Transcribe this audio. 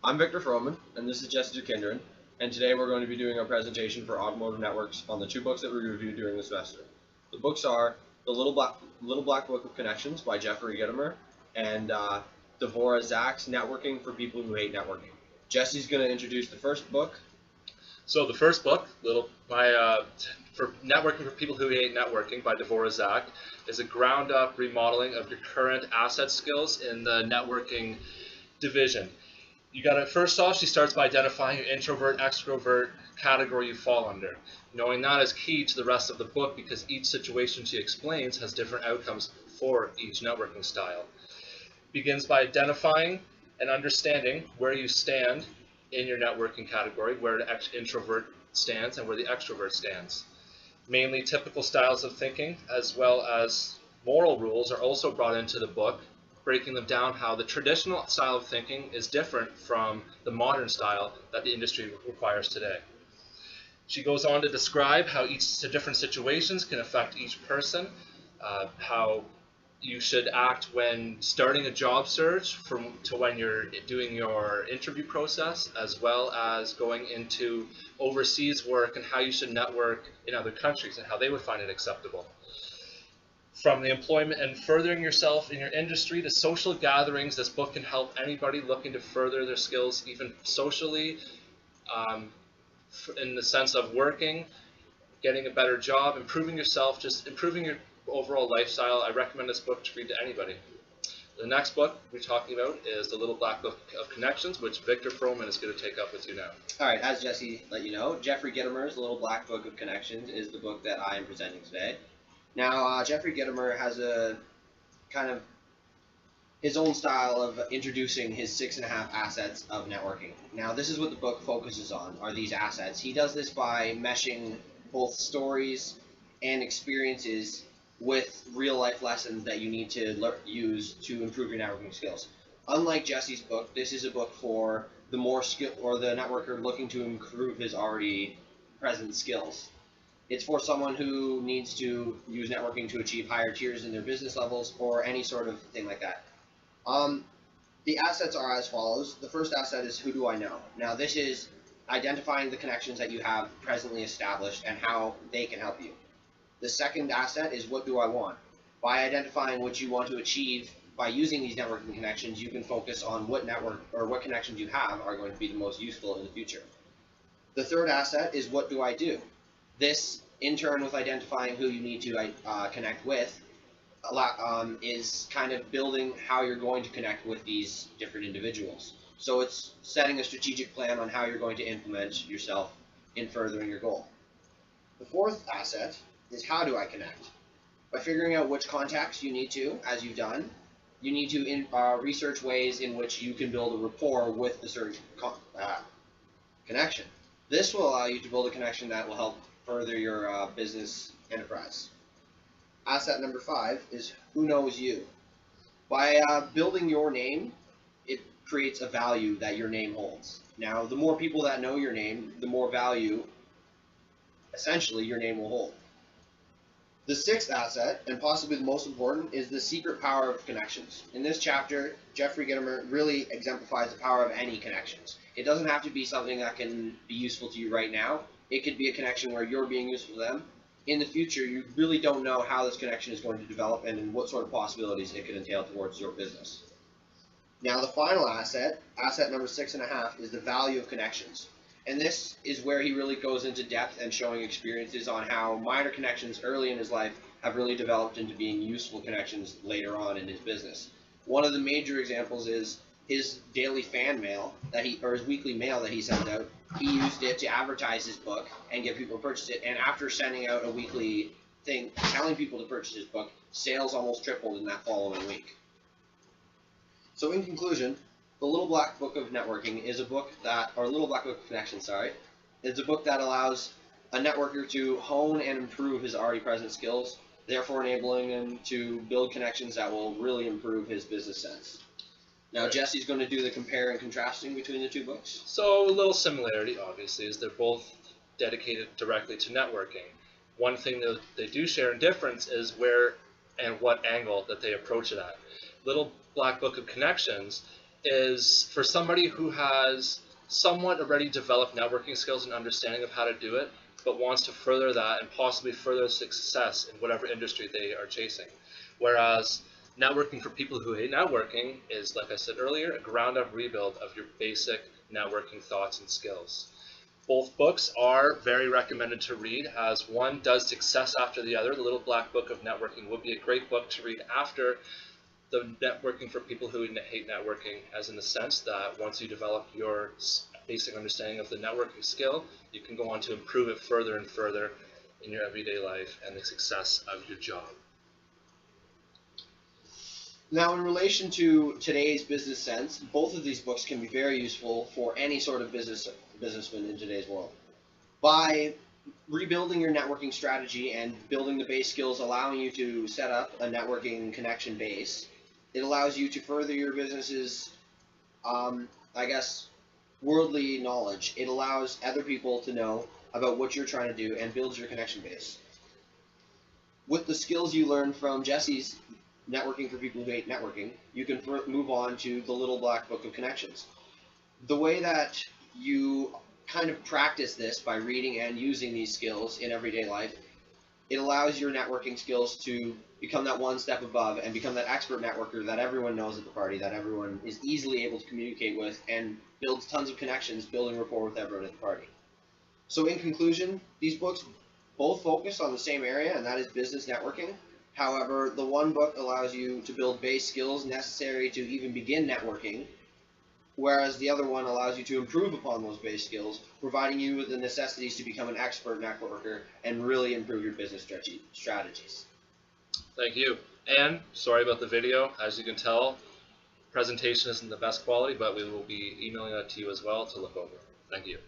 I'm Victor Froman, and this is Jesse Dukinderen, and today we're going to be doing our presentation for Automotive Networks on the two books that we reviewed during the semester. The books are The Little Black Book of Connections by Jeffrey Gitomer and Dvorak Zak's Networking for People Who Hate Networking. Jesse's going to introduce the first book. So the first book, for Networking for People Who Hate Networking by Dvorak Zak, is a ground-up remodeling of your current asset skills in the networking division. You got to, first off, she starts by identifying your introvert, extrovert category you fall under. Knowing that is key to the rest of the book because each situation she explains has different outcomes for each networking style. Begins by identifying and understanding where you stand in your networking category, where the introvert stands and where the extrovert stands. Mainly typical styles of thinking as well as moral rules are also brought into the book, breaking them down how the traditional style of thinking is different from the modern style that the industry requires today. She goes on to describe how each different situations can affect each person, how you should act when starting a job search to when you're doing your interview process, as well as going into overseas work and how you should network in other countries and how they would find it acceptable. From the employment and furthering yourself in your industry to social gatherings, this book can help anybody looking to further their skills, even socially, in the sense of working, getting a better job, improving yourself, just improving your overall lifestyle. I recommend this book to read to anybody. The next book we're talking about is The Little Black Book of Connections, which Victor Froman is going to take up with you now. All right, as Jesse let you know, Jeffrey Gitomer's The Little Black Book of Connections is the book that I am presenting today. Now, Jeffrey Gitomer has a kind of his own style of introducing his 6.5 assets of networking. Now, this is what the book focuses on, are these assets. He does this by meshing both stories and experiences with real-life lessons that you need to use to improve your networking skills. Unlike Jesse's book, this is a book for the more skill or the networker looking to improve his already present skills. It's for someone who needs to use networking to achieve higher tiers in their business levels or any sort of thing like that. The assets are as follows. The first asset is who do I know? Now this is identifying the connections that you have presently established and how they can help you. The second asset is what do I want? By identifying what you want to achieve by using these networking connections, you can focus on what network or what connections you have are going to be the most useful in the future. The third asset is what do I do? This, in turn, with identifying who you need to connect with, is kind of building how you're going to connect with these different individuals. So it's setting a strategic plan on how you're going to implement yourself in furthering your goal. The fourth asset is how do I connect? By figuring out which contacts you need to, as you've done, you need to research ways in which you can build a rapport with the certain connection. This will allow you to build a connection that will help further your business enterprise. Asset number 5 is who knows you. By building your name, it creates a value that your name holds. Now, the more people that know your name, the more value, essentially, your name will hold. The sixth asset, and possibly the most important, is the secret power of connections. In this chapter, Jeffrey Gitomer really exemplifies the power of any connections. It doesn't have to be something that can be useful to you right now. It could be a connection where you're being useful to them. In the future, you really don't know how this connection is going to develop and what sort of possibilities it could entail towards your business. Now, the final asset, asset number 6.5, is the value of connections. And this is where he really goes into depth and showing experiences on how minor connections early in his life have really developed into being useful connections later on in his business. One of the major examples is his daily fan mail or his weekly mail that he sends out. He used it to advertise his book and get people to purchase it. And after sending out a weekly thing telling people to purchase his book, sales almost tripled in that following week. So in conclusion, The Little Black Book of Networking is a book Little Black Book of Connections, is a book that allows a networker to hone and improve his already present skills, therefore enabling him to build connections that will really improve his business sense. Now, Jesse's going to do the compare and contrasting between the two books. So a little similarity, obviously, is they're both dedicated directly to networking. One thing that they do share in difference is where and what angle that they approach it at. Little Black Book of Connections is for somebody who has somewhat already developed networking skills and understanding of how to do it, but wants to further that and possibly further success in whatever industry they are chasing. Whereas networking for people who hate networking is, like I said earlier, a ground up rebuild of your basic networking thoughts and skills. Both books are very recommended to read, as one does success after the other. The Little Black Book of Networking would be a great book to read after the Networking for People Who Hate Networking, as in the sense that once you develop your basic understanding of the networking skill, you can go on to improve it further and further in your everyday life and the success of your job. Now, in relation to today's business sense, both of these books can be very useful for any sort of businessman in today's world. By rebuilding your networking strategy and building the base skills, allowing you to set up a networking connection base, it allows you to further your business's, worldly knowledge. It allows other people to know about what you're trying to do and builds your connection base. With the skills you learn from Jesse's Networking for People Who Hate Networking, you can move on to the Little Black Book of Connections. The way that you kind of practice this by reading and using these skills in everyday life, it allows your networking skills to become that one step above and become that expert networker that everyone knows at the party, that everyone is easily able to communicate with, and builds tons of connections, building rapport with everyone at the party. So in conclusion, these books both focus on the same area, and that is business networking. However, the one book allows you to build base skills necessary to even begin networking, whereas the other one allows you to improve upon those base skills, providing you with the necessities to become an expert networker and really improve your business strategies. Thank you. And sorry about the video. As you can tell, presentation isn't the best quality, but we will be emailing that to you as well to look over. Thank you.